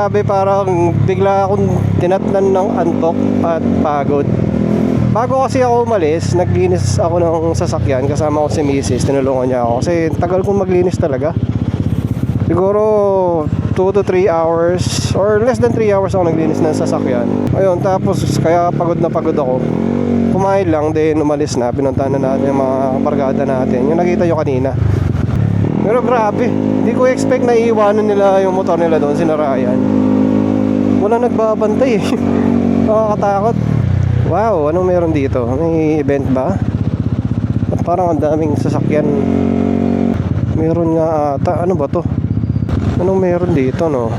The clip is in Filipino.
grabe, parang bigla akong tinatnan ng antok at pagod. Bago kasi ako umalis, naglinis ako ng sasakyan kasama ko si Mrs. Tinulungan niya ako kasi tagal kong maglinis talaga. Siguro 2 to 3 hours or less than 3 hours ako naglinis ng sasakyan. Ayun, tapos kaya pagod na pagod ako. Kumain lang, then umalis na. Pinuntahan na natin yung mga barkada natin. Yung nakita nyo kanina. Pero grabe, hindi ko expect na iiwanan nila yung motor nila doon, sinarayan. Walang nagbabantay eh. Nakakatakot. Wow, anong meron dito? May event ba? At parang ang daming sasakyan. Meron nga ata, ano ba to? Anong meron dito, no?